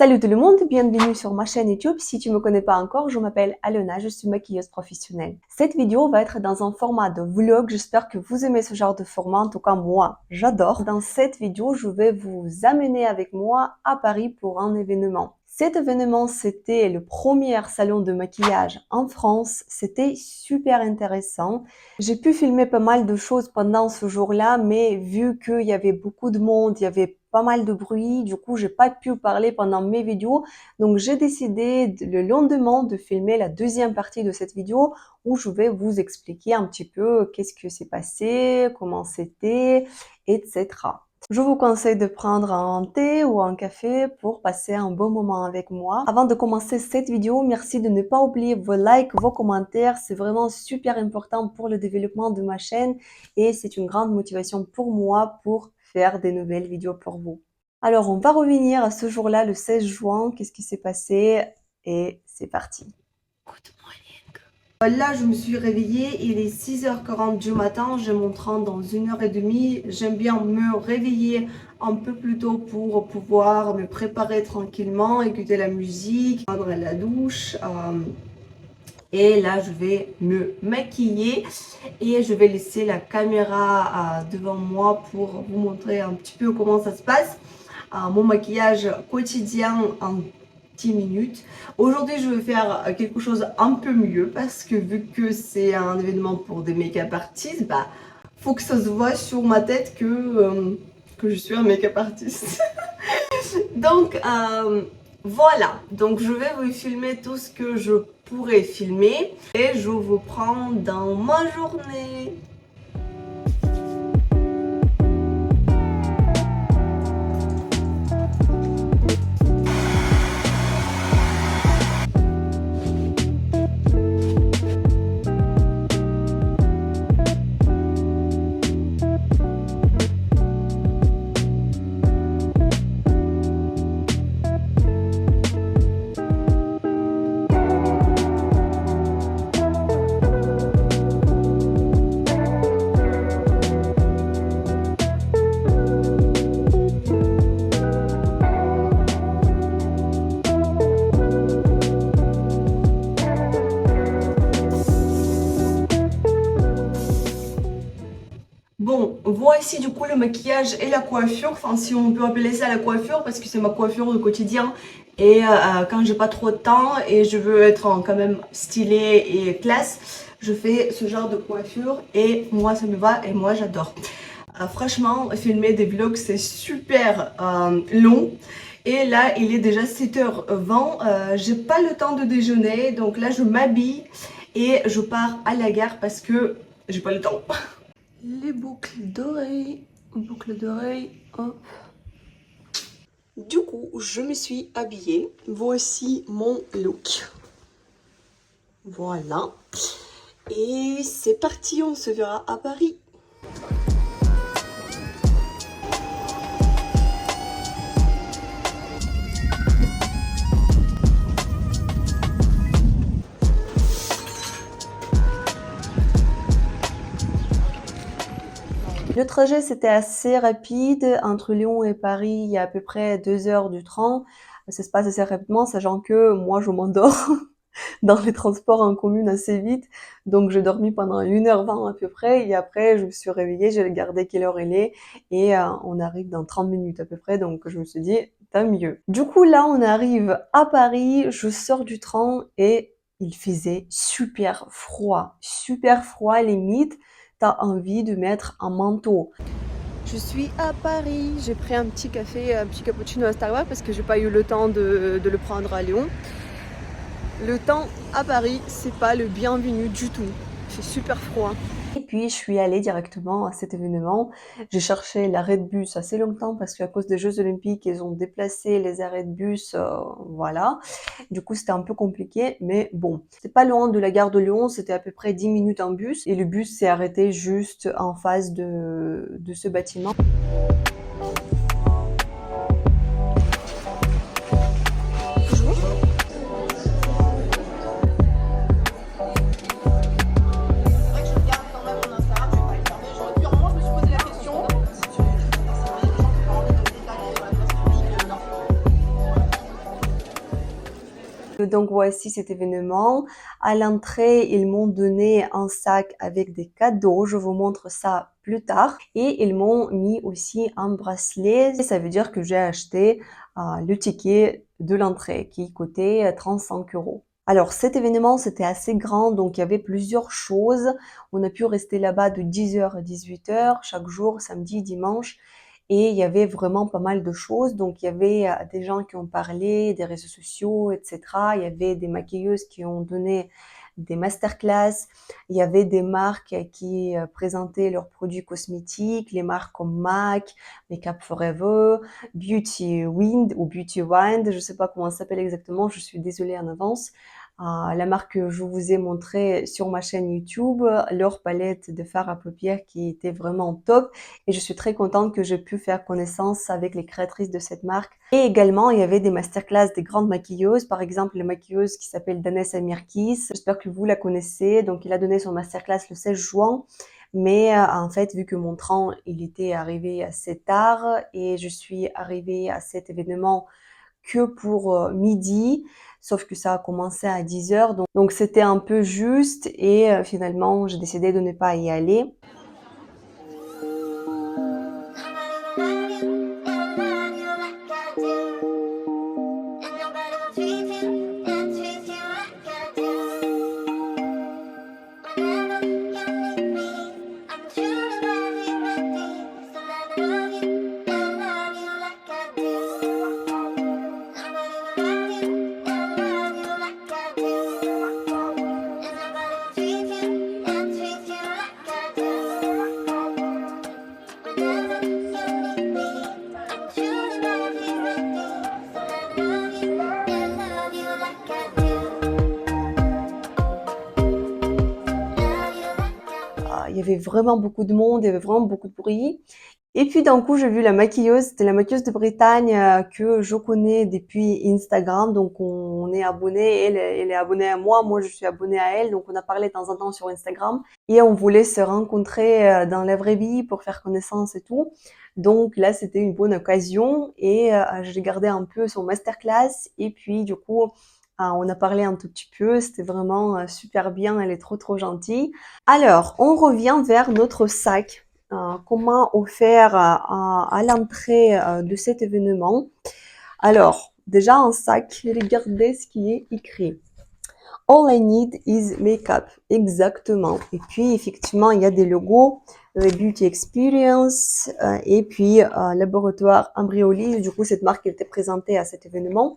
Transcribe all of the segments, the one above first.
Salut tout le monde, bienvenue sur ma chaîne YouTube. Si tu me connais pas encore, je m'appelle Alena, je suis maquilleuse professionnelle. Cette vidéo va être dans un format de vlog, j'espère que vous aimez ce genre de format, en tout cas moi, j'adore. Dans cette vidéo, je vais vous amener avec moi à Paris pour un événement. Cet événement, c'était le premier salon de maquillage en France. C'était super intéressant. J'ai pu filmer pas mal de choses pendant ce jour-là, mais vu qu'il y avait beaucoup de monde, il y avait pas mal de bruit, du coup, j'ai pas pu parler pendant mes vidéos. Donc, j'ai décidé le lendemain de filmer la deuxième partie de cette vidéo où je vais vous expliquer un petit peu qu'est-ce que s'est passé, comment c'était, etc. Je vous conseille de prendre un thé ou un café pour passer un bon moment avec moi. Avant de commencer cette vidéo, merci de ne pas oublier vos likes, vos commentaires. C'est vraiment super important pour le développement de ma chaîne et c'est une grande motivation pour moi pour faire des nouvelles vidéos pour vous. Alors, on va revenir à ce jour-là, le 16 juin. Qu'est-ce qui s'est passé? Et c'est parti. Là, je me suis réveillée, il est 6h40 du matin, j'ai mon train dans 1h30. J'aime bien me réveiller un peu plus tôt pour pouvoir me préparer tranquillement, écouter la musique, prendre la douche. Et là, je vais me maquiller et je vais laisser la caméra devant moi pour vous montrer un petit peu comment ça se passe. Mon maquillage quotidien en 10 minutes. Aujourd'hui, je vais faire quelque chose un peu mieux parce que vu que c'est un événement pour des make-up artistes, bah, faut que ça se voit sur ma tête que je suis un make-up artiste. Donc, voilà. Donc, je vais vous filmer tout ce que je pourrais filmer et je vous prends dans ma journée. Bon, voici du coup le maquillage et la coiffure, enfin si on peut appeler ça la coiffure parce que c'est ma coiffure de quotidien et quand j'ai pas trop de temps et je veux être quand même stylée et classe, je fais ce genre de coiffure et moi ça me va et moi j'adore. Franchement, filmer des vlogs c'est super long. Et là, il est déjà 7h20, j'ai pas le temps de déjeuner, donc là je m'habille et je pars à la gare parce que j'ai pas le temps. Les boucles d'oreilles, hop. Du coup, je me suis habillée. Voici mon look. Voilà. Et c'est parti, on se verra à Paris. Le trajet, c'était assez rapide. Entre Lyon et Paris, il y a à peu près 2 heures du train. Ça se passe assez rapidement, sachant que moi, je m'endors dans les transports en commun assez vite. Donc, j'ai dormi pendant 1h20 à peu près. Et après, je me suis réveillée, j'ai regardé quelle heure elle est. Et on arrive dans 30 minutes à peu près. Donc, je me suis dit, tant mieux. Du coup, là, on arrive à Paris. Je sors du train et il faisait super froid. Super froid, limite. T'as envie de mettre un manteau. Je suis à Paris, j'ai pris un petit café, un petit cappuccino à Starbucks parce que j'ai pas eu le temps de le prendre à Lyon. Le temps à Paris, c'est pas le bienvenu du tout. C'est super froid. Et puis je suis allée directement à cet événement. J'ai cherché l'arrêt de bus assez longtemps parce qu'à cause des Jeux Olympiques, ils ont déplacé les arrêts de bus, voilà. Du coup, c'était un peu compliqué, mais bon. C'est pas loin de la gare de Lyon, c'était à peu près 10 minutes en bus. Et le bus s'est arrêté juste en face de ce bâtiment. Donc voici cet événement. À l'entrée, ils m'ont donné un sac avec des cadeaux. Je vous montre ça plus tard. Et ils m'ont mis aussi un bracelet. Et ça veut dire que j'ai acheté le ticket de l'entrée qui coûtait 35 euros. Alors cet événement, c'était assez grand, donc il y avait plusieurs choses. On a pu rester là-bas de 10h à 18h chaque jour, samedi, dimanche. Et il y avait vraiment pas mal de choses. Donc, il y avait des gens qui ont parlé, des réseaux sociaux, etc. Il y avait des maquilleuses qui ont donné des masterclass. Il y avait des marques qui présentaient leurs produits cosmétiques, les marques comme MAC, Makeup Forever, Beauty Wind ou Beauty Wind. Je sais pas comment ça s'appelle exactement. Je suis désolée en avance. La marque que je vous ai montré sur ma chaîne YouTube, leur palette de fard à paupières qui était vraiment top. Et je suis très contente que j'ai pu faire connaissance avec les créatrices de cette marque. Et également, il y avait des masterclass des grandes maquilleuses. Par exemple, la maquilleuse qui s'appelle Danessa Mirkis. J'espère que vous la connaissez. Donc, il a donné son masterclass le 16 juin. Mais en fait, vu que mon train, il était arrivé assez tard et je suis arrivée à cet événement que pour midi, sauf que ça a commencé à 10h. Donc c'était un peu juste et finalement, j'ai décidé de ne pas y aller. Il y avait vraiment beaucoup de monde, il y avait vraiment beaucoup de bruit. Et puis d'un coup, j'ai vu la maquilleuse, c'était la maquilleuse de Bretagne que je connais depuis Instagram. Donc on est abonné, elle est abonnée à moi, moi je suis abonnée à elle. Donc on a parlé de temps en temps sur Instagram et on voulait se rencontrer dans la vraie vie pour faire connaissance et tout. Donc là, c'était une bonne occasion et j'ai gardé un peu son masterclass et puis du coup, on a parlé un tout petit peu. C'était vraiment super bien, elle est trop gentille. Alors, on revient vers notre sac. Comment offert à l'entrée de cet événement. Alors, déjà un sac, regardez ce qui est écrit. All I need is makeup. Exactement. Et puis, effectivement, il y a des logos, Beauty Experience, et puis Laboratoire Embryolise. Du coup, cette marque était présentée à cet événement.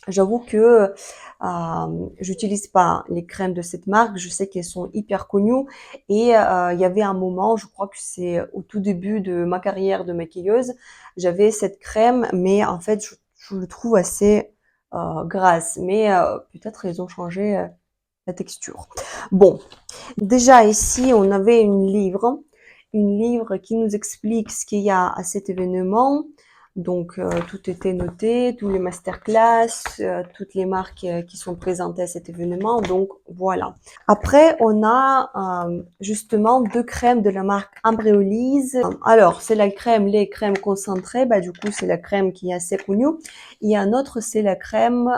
J'avoue que j'utilise pas les crèmes de cette marque. Je sais qu'elles sont hyper connues. Et il y avait un moment, je crois que c'est au tout début de ma carrière de maquilleuse, j'avais cette crème, mais en fait, je le trouve assez grasse. Mais peut-être ils ont changé la texture. Bon, déjà ici, on avait une livre qui nous explique ce qu'il y a à cet événement. Donc, tout était noté, tous les masterclass, toutes les marques qui sont présentées à cet événement. Donc, voilà. Après, on a justement deux crèmes de la marque Embryolise. Alors, c'est la crème, les crèmes concentrées. Bah, du coup, c'est la crème qui est assez connue. Et un autre, c'est la crème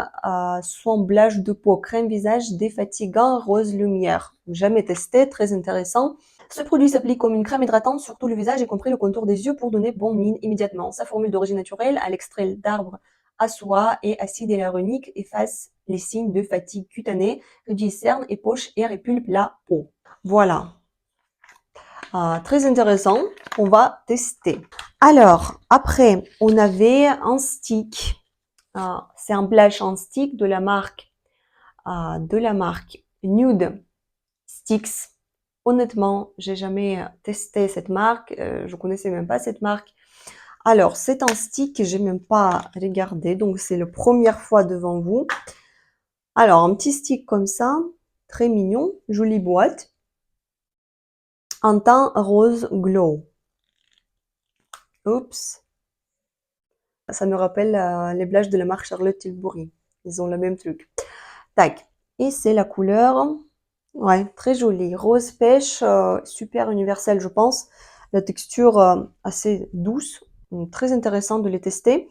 semblage de peau, crème visage défatigant rose lumière. Jamais testé, très intéressant. Ce produit s'applique comme une crème hydratante sur tout le visage, y compris le contour des yeux, pour donner bonne mine immédiatement. Sa formule d'origine naturelle, à l'extrait d'arbres à soie et acide hyaluronique, efface les signes de fatigue cutanée, réduit cernes et poches et répulpe la peau. Voilà. Très intéressant. On va tester. Alors, après, on avait un stick. C'est un blush en stick de la marque Nude Sticks. Honnêtement, j'ai jamais testé cette marque. Je connaissais même pas cette marque. Alors, c'est un stick que j'ai même pas regardé. Donc, c'est la première fois devant vous. Alors, un petit stick comme ça. Très mignon. Jolie boîte. Un teint rose glow. Oups. Ça me rappelle les blushes de la marque Charlotte Tilbury. Ils ont le même truc. Tac. Et c'est la couleur... Ouais, très joli. Rose pêche, super universel, je pense. La texture assez douce. Très intéressant de les tester.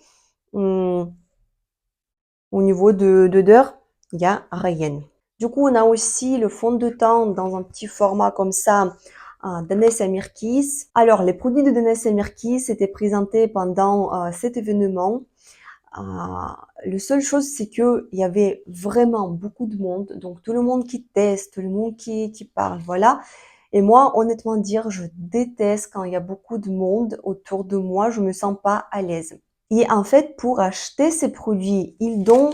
Au niveau de d'odeur, il n'y a rien. Du coup, on a aussi le fond de teint dans un petit format comme ça, d'Anessa Mirkis. Alors, les produits de Danessa Mirkis étaient présentés pendant cet événement. La seule chose, c'est que il y avait vraiment beaucoup de monde, donc tout le monde qui teste, tout le monde qui parle, voilà. Et moi, honnêtement dire, je déteste quand il y a beaucoup de monde autour de moi, je me sens pas à l'aise. Et en fait, pour acheter ces produits, ils donnent,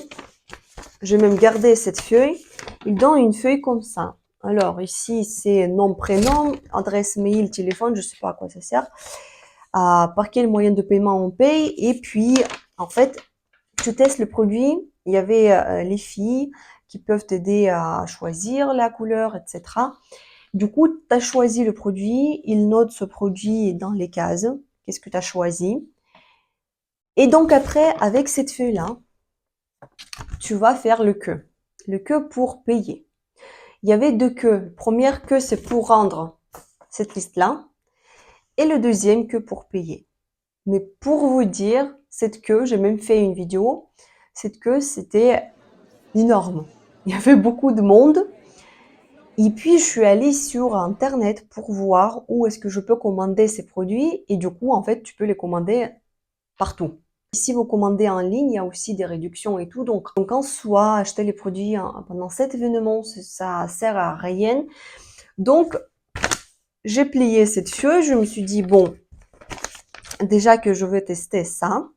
je vais même garder cette feuille, ils donnent une feuille comme ça. Alors ici, c'est nom, prénom, adresse mail, téléphone, je sais pas à quoi ça sert, par quel moyen de paiement on paye, et puis en fait, tu testes le produit. Il y avait les filles qui peuvent t'aider à choisir la couleur, etc. Du coup, tu as choisi le produit, ils notent ce produit dans les cases. Qu'est-ce que tu as choisi? Et donc après, avec cette feuille-là, tu vas faire le que. Le que pour payer. Il y avait deux que. Première que, c'est pour rendre cette liste-là. Et le deuxième que pour payer. Mais pour vous dire, cette queue, j'ai même fait une vidéo, cette queue, c'était énorme. Il y avait beaucoup de monde. Et puis, je suis allée sur Internet pour voir où est-ce que je peux commander ces produits. Et du coup, en fait, tu peux les commander partout. Si vous commandez en ligne, il y a aussi des réductions et tout. Donc en soi, acheter les produits pendant cet événement, ça sert à rien. Donc, j'ai plié cette feuille. Je me suis dit, bon, déjà que je vais tester ça.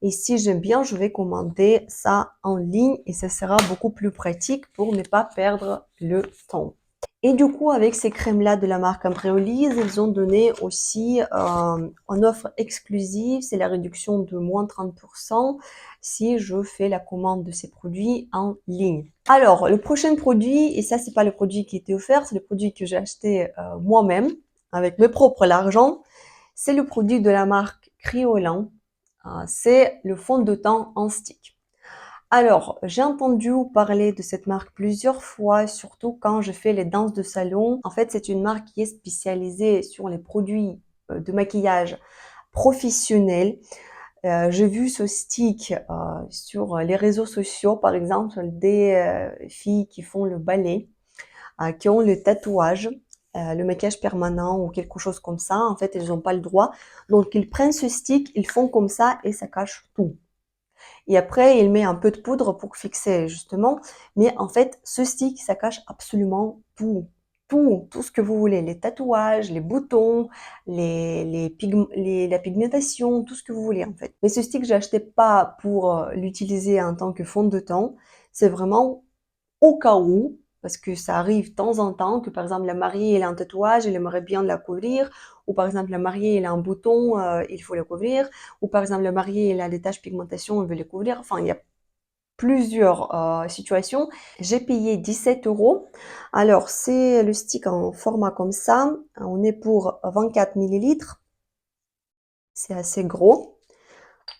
Et si j'aime bien, je vais commander ça en ligne et ça sera beaucoup plus pratique pour ne pas perdre le temps. Et du coup, avec ces crèmes-là de la marque Embryolise, ils ont donné aussi une offre exclusive, c'est la réduction de moins 30% si je fais la commande de ces produits en ligne. Alors, le prochain produit, et ça c'est pas le produit qui était offert, c'est le produit que j'ai acheté moi-même avec mes propres argent, c'est le produit de la marque Kryolan. C'est le fond de teint en stick. Alors, j'ai entendu parler de cette marque plusieurs fois, surtout quand je fais les danses de salon. En fait, c'est une marque qui est spécialisée sur les produits de maquillage professionnels. J'ai vu ce stick sur les réseaux sociaux, par exemple, des filles qui font le ballet, qui ont le tatouage, le maquillage permanent ou quelque chose comme ça. En fait, elles n'ont pas le droit. Donc, ils prennent ce stick, ils font comme ça et ça cache tout. Et après, il met un peu de poudre pour fixer justement. Mais en fait, ce stick, ça cache absolument tout. Tout ce que vous voulez. Les tatouages, les boutons, la pigmentation, tout ce que vous voulez en fait. Mais ce stick, j'ai acheté pas pour l'utiliser en tant que fond de teint. C'est vraiment au cas où, parce que ça arrive de temps en temps que par exemple la mariée elle a un tatouage, elle aimerait bien la couvrir, ou par exemple la mariée elle a un bouton, il faut le couvrir, ou par exemple la mariée elle a des taches de pigmentation, elle veut les couvrir. Enfin, il y a plusieurs situations. J'ai payé 17 euros. Alors c'est le stick en format comme ça. On est pour 24 millilitres. C'est assez gros.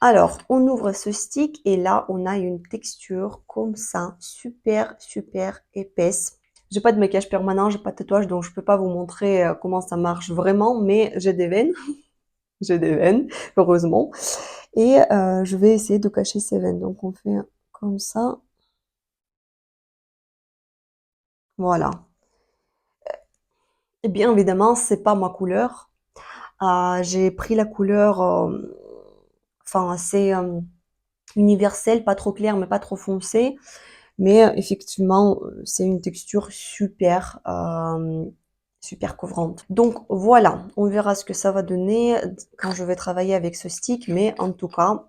Alors, on ouvre ce stick et là, on a une texture comme ça, super, super épaisse. J'ai pas de maquillage permanent, j'ai pas de tatouage, donc je peux pas vous montrer comment ça marche vraiment, mais j'ai des veines. J'ai des veines, heureusement. Et je vais essayer de cacher ces veines. Donc, on fait comme ça. Voilà. Et bien évidemment, c'est pas ma couleur. J'ai pris la couleur, enfin, assez universelle, pas trop claire, mais pas trop foncée. Mais effectivement, c'est une texture super, super couvrante. Donc voilà, on verra ce que ça va donner quand je vais travailler avec ce stick, mais en tout cas,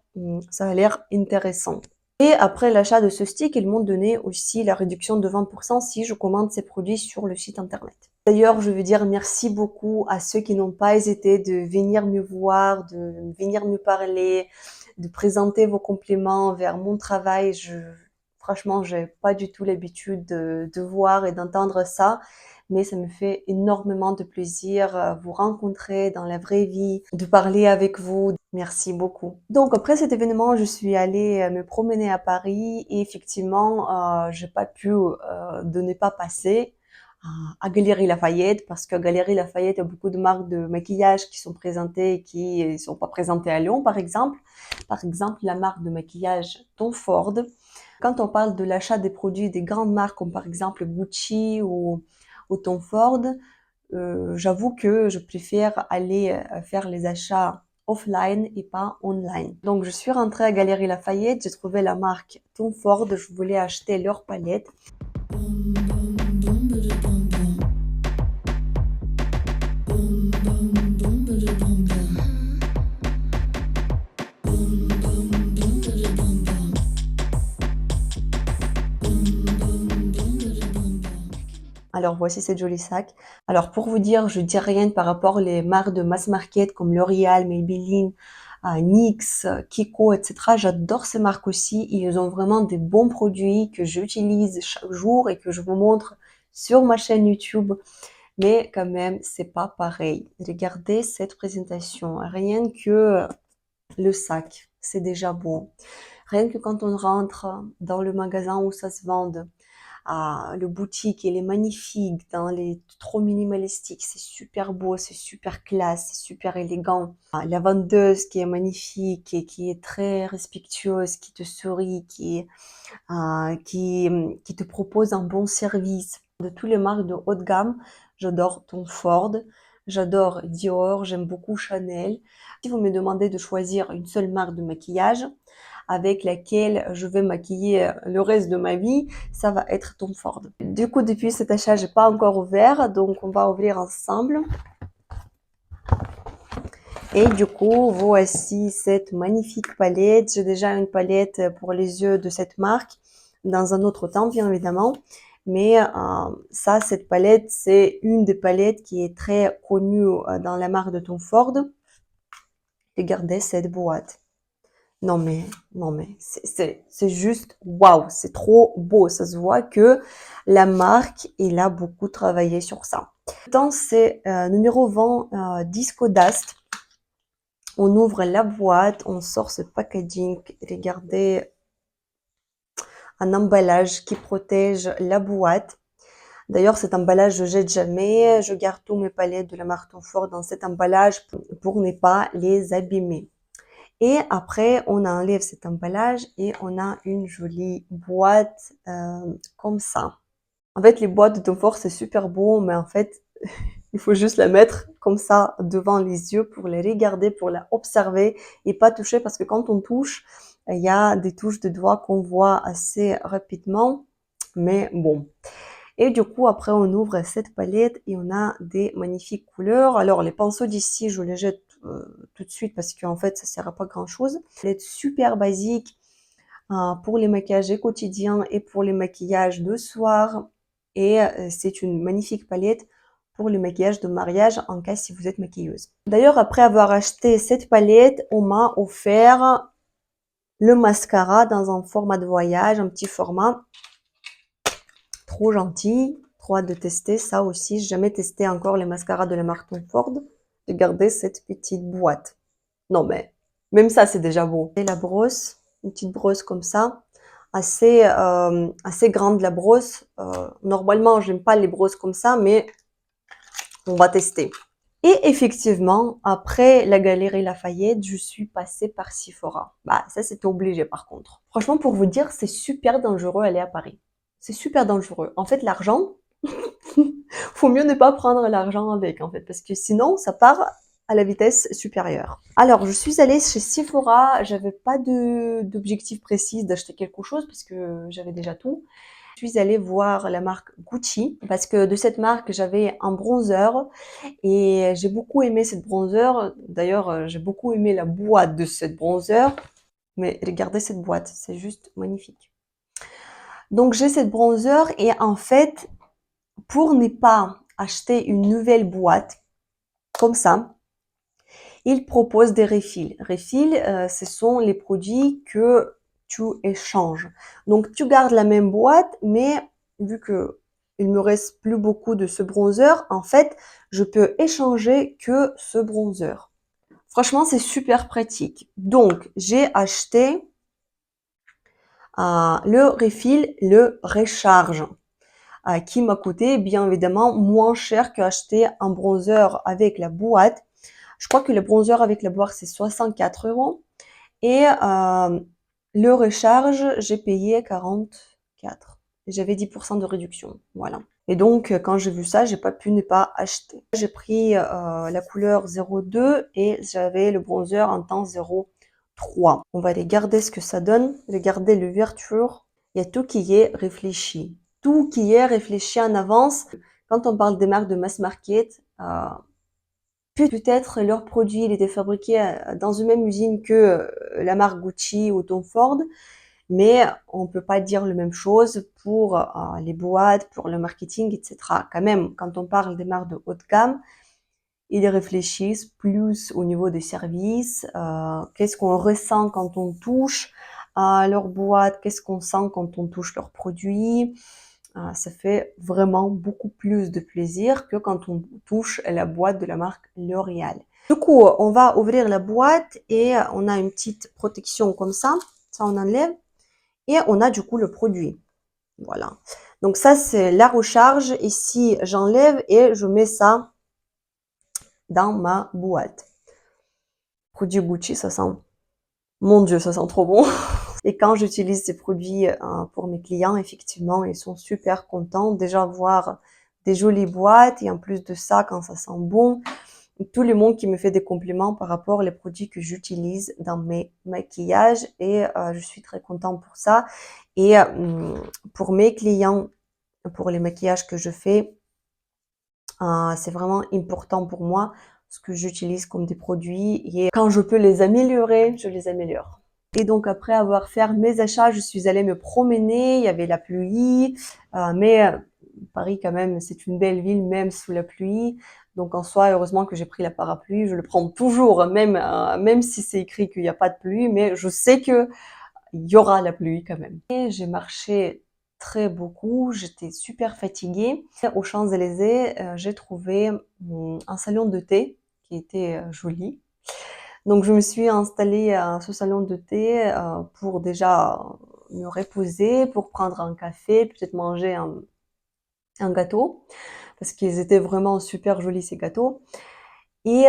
ça a l'air intéressant. Et après l'achat de ce stick, ils m'ont donné aussi la réduction de 20% si je commande ces produits sur le site internet. D'ailleurs, je veux dire merci beaucoup à ceux qui n'ont pas hésité de venir me voir, de venir me parler, de présenter vos compliments vers mon travail. Franchement, j'ai pas du tout l'habitude de voir et d'entendre ça, mais ça me fait énormément de plaisir vous rencontrer dans la vraie vie, de parler avec vous. Merci beaucoup. Donc après cet événement, je suis allée me promener à Paris et effectivement, j'ai pas pu de ne pas passer à Galeries Lafayette, parce que Galeries Lafayette, il y a beaucoup de marques de maquillage qui sont présentées et qui ne sont pas présentées à Lyon, par exemple. Par exemple, la marque de maquillage Tom Ford. Quand on parle de l'achat des produits des grandes marques, comme par exemple Gucci ou Tom Ford, j'avoue que je préfère aller faire les achats offline et pas online. Donc, je suis rentrée à Galeries Lafayette, j'ai trouvé la marque Tom Ford, je voulais acheter leur palette. Alors, voici cette jolie sac. Alors, pour vous dire, je dis rien par rapport aux marques de mass market comme L'Oréal, Maybelline, NYX, Kiko, etc. J'adore ces marques aussi. Ils ont vraiment des bons produits que j'utilise chaque jour et que je vous montre sur ma chaîne YouTube. Mais quand même, c'est pas pareil. Regardez cette présentation. Rien que le sac, c'est déjà beau. Rien que quand on rentre dans le magasin où ça se vend, le boutique, il est magnifique, trop minimalistique, c'est super beau, c'est super classe, c'est super élégant. La vendeuse qui est magnifique et qui est très respectueuse, qui te sourit, qui te propose un bon service. De tous les marques de haut de gamme, j'adore Tom Ford, j'adore Dior, j'aime beaucoup Chanel. Si vous me demandez de choisir une seule marque de maquillage avec laquelle je vais maquiller le reste de ma vie, ça va être Tom Ford. Du coup, depuis cet achat, j'ai pas encore ouvert, donc on va ouvrir ensemble. Et du coup, voici cette magnifique palette. J'ai déjà une palette pour les yeux de cette marque dans un autre temps, bien évidemment. Mais cette palette, c'est une des palettes qui est très connue dans la marque de Tom Ford. Regardez cette boîte. Non mais c'est juste waouh, c'est trop beau. Ça se voit que la marque, il a beaucoup travaillé sur ça. Dans c'est numéro 20 Disco Dust. On ouvre la boîte, on sort ce packaging. Regardez, un emballage qui protège la boîte. D'ailleurs, cet emballage, je jette jamais. Je garde tous mes palettes de la marque Tom Ford dans cet emballage pour ne pas les abîmer. Et après, on enlève cet emballage et on a une jolie boîte comme ça. En fait, les boîtes de Tom Ford, c'est super beau, mais en fait, il faut juste la mettre comme ça devant les yeux pour les regarder, pour la observer et pas toucher parce que quand on touche, il y a des touches de doigts qu'on voit assez rapidement. Mais bon. Et du coup, après, on ouvre cette palette et on a des magnifiques couleurs. Alors, les pinceaux d'ici, je les jette tout de suite parce qu'en fait, ça sert à pas grand-chose. Palette super basique pour les maquillages quotidiens et pour les maquillages de soir. Et c'est une magnifique palette pour le maquillage de mariage en cas si vous êtes maquilleuse. D'ailleurs, après avoir acheté cette palette, on m'a offert le mascara dans un format de voyage, un petit format. Trop gentil, trop hâte de tester ça aussi. J'ai jamais testé encore les mascaras de la marque Tom Ford. Regardez cette petite boîte. Non mais, même ça c'est déjà beau. Et la brosse, une petite brosse comme ça, assez grande la brosse. Normalement, j'aime pas les brosses comme ça, mais on va tester. Et effectivement, après la Galerie Lafayette, je suis passée par Sephora. Bah, ça, c'était obligé par contre. Franchement, pour vous dire, c'est super dangereux aller à Paris. C'est super dangereux. En fait, l'argent, faut mieux ne pas prendre l'argent avec, en fait, parce que sinon, ça part à la vitesse supérieure. Alors, je suis allée chez Sephora. J'avais pas d'objectif précis d'acheter quelque chose parce que j'avais déjà tout. Je suis allée voir la marque Gucci parce que de cette marque, j'avais un bronzer et j'ai beaucoup aimé cette bronzer. D'ailleurs, j'ai beaucoup aimé la boîte de cette bronzer. Mais regardez cette boîte, c'est juste magnifique. Donc, j'ai cette bronzer et en fait, pour ne pas acheter une nouvelle boîte comme ça, ils proposent des refills. Refills, ce sont les produits que tu échanges. Donc, tu gardes la même boîte, mais vu que il me reste plus beaucoup de ce bronzer, en fait, je peux échanger que ce bronzer. Franchement, c'est super pratique. Donc, j'ai acheté le refill, le recharge. qui m'a coûté bien évidemment moins cher qu'acheter un bronzer avec la boîte. Je crois que le bronzer avec la boîte c'est 64 € et le recharge j'ai payé 44. J'avais 10% de réduction, voilà. Et donc quand j'ai vu ça, j'ai pas pu ne pas acheter. J'ai pris la couleur 02 et j'avais le bronzer en teint 03. On va regarder ce que ça donne, regarder l'ouverture. Il y a tout qui est réfléchi. Tout qui est réfléchi en avance. Quand on parle des marques de mass market, peut-être leur produit il était fabriqué dans une même usine que la marque Gucci ou Tom Ford, mais on peut pas dire la même chose pour les boîtes, pour le marketing, etc. Quand même, quand on parle des marques de haut de gamme, ils réfléchissent plus au niveau des services, qu'est-ce qu'on ressent quand on touche à leur boîte, qu'est-ce qu'on sent quand on touche leurs produits. Ça fait vraiment beaucoup plus de plaisir que quand on touche la boîte de la marque L'Oréal. Du coup, on va ouvrir la boîte et on a une petite protection comme ça on enlève et on a du coup le produit. Voilà. Donc ça c'est la recharge. Ici j'enlève et je mets ça dans ma boîte. Produit Gucci, ça sent, mon Dieu, ça sent trop bon. Et quand j'utilise ces produits pour mes clients, effectivement, ils sont super contents. Déjà voir des jolies boîtes et en plus de ça, quand ça sent bon, tout le monde qui me fait des compliments par rapport aux produits que j'utilise dans mes maquillages et je suis très contente pour ça. Et pour mes clients, pour les maquillages que je fais, c'est vraiment important pour moi ce que j'utilise comme des produits et quand je peux les améliorer, je les améliore. Et donc après avoir fait mes achats, je suis allée me promener, il y avait la pluie, mais Paris quand même, c'est une belle ville même sous la pluie. Donc en soi, heureusement que j'ai pris la parapluie, je le prends toujours, même si c'est écrit qu'il n'y a pas de pluie, mais je sais que il y aura la pluie quand même. Et j'ai marché très beaucoup, j'étais super fatiguée. Aux Champs-Élysées, j'ai trouvé un salon de thé qui était joli. Donc je me suis installée à ce salon de thé pour déjà me reposer, pour prendre un café, peut-être manger un gâteau, parce qu'ils étaient vraiment super jolis ces gâteaux. Et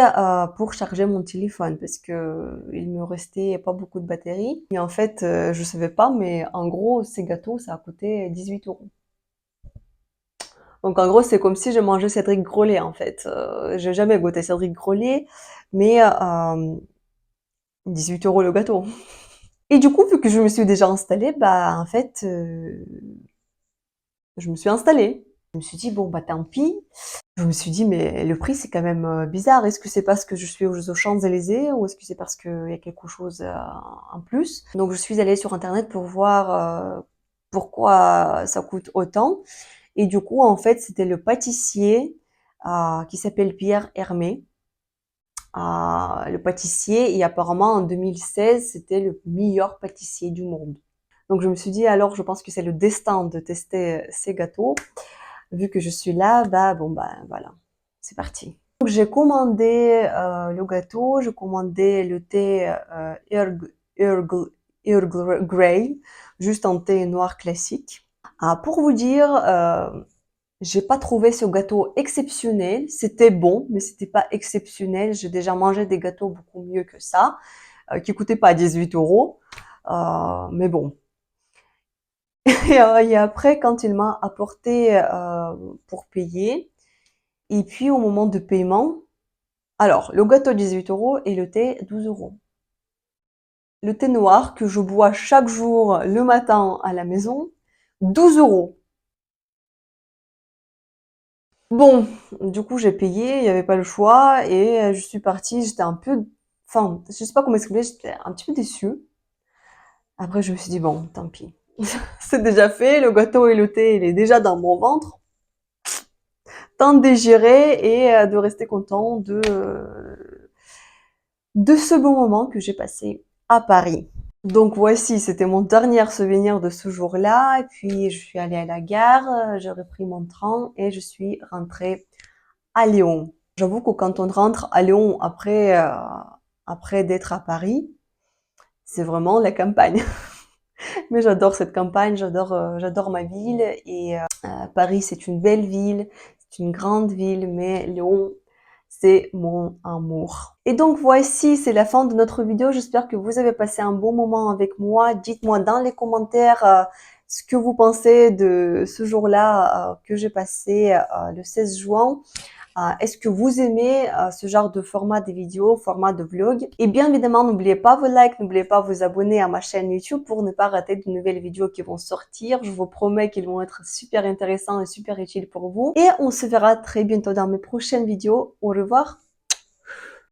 pour charger mon téléphone, parce que il me restait pas beaucoup de batterie. Et en fait, je savais pas, mais en gros, ces gâteaux, ça a coûté 18 €. Donc en gros, c'est comme si je mangeais Cédric Grolet en fait. J'ai jamais goûté Cédric Grolet, mais 18 € le gâteau. Et du coup, vu que je me suis déjà installée, bah en fait, je me suis installée. Je me suis dit bon bah tant pis. Je me suis dit mais le prix c'est quand même bizarre. Est-ce que c'est parce que je suis aux Champs-Élysées ou est-ce que c'est parce qu'il y a quelque chose en plus? Donc je suis allée sur internet pour voir pourquoi ça coûte autant. Et du coup en fait c'était le pâtissier qui s'appelle Pierre Hermé. Le pâtissier et apparemment en 2016 c'était le meilleur pâtissier du monde. Donc je me suis dit alors je pense que c'est le destin de tester ces gâteaux. Vu que je suis là, bah bon bah voilà, c'est parti. Donc j'ai commandé le gâteau, j'ai commandé le thé Earl Grey, juste un thé noir classique. Pour vous dire, j'ai pas trouvé ce gâteau exceptionnel. C'était bon, mais c'était pas exceptionnel. J'ai déjà mangé des gâteaux beaucoup mieux que ça, qui coûtaient pas 18 €. Mais bon. Et après, quand il m'a apporté pour payer, et puis au moment de paiement, alors le gâteau 18 € et le thé 12 €. Le thé noir que je bois chaque jour le matin à la maison, 12 €. Bon, du coup j'ai payé, il n'y avait pas le choix et je suis partie, j'étais un peu, enfin je sais pas comment expliquer, j'étais un petit peu déçue. Après je me suis dit bon, tant pis, c'est déjà fait, le gâteau et le thé il est déjà dans mon ventre. Temps de digérer et de rester content de ce bon moment que j'ai passé à Paris. Donc voici, c'était mon dernier souvenir de ce jour-là. Et puis je suis allée à la gare, j'ai repris mon train et je suis rentrée à Lyon. J'avoue que quand on rentre à Lyon après d'être à Paris, c'est vraiment la campagne. Mais j'adore cette campagne, j'adore ma ville et Paris, c'est une belle ville, c'est une grande ville, mais Lyon, c'est mon amour. Et donc voici, c'est la fin de notre vidéo. J'espère que vous avez passé un bon moment avec moi. Dites-moi dans les commentaires ce que vous pensez de ce jour-là que j'ai passé le 16 juin. Est-ce que vous aimez ce genre de format de vidéo, format de vlog? Et bien évidemment, n'oubliez pas vos likes, n'oubliez pas vous abonner à ma chaîne YouTube pour ne pas rater de nouvelles vidéos qui vont sortir. Je vous promets qu'ils vont être super intéressants et super utiles pour vous. Et on se verra très bientôt dans mes prochaines vidéos. Au revoir!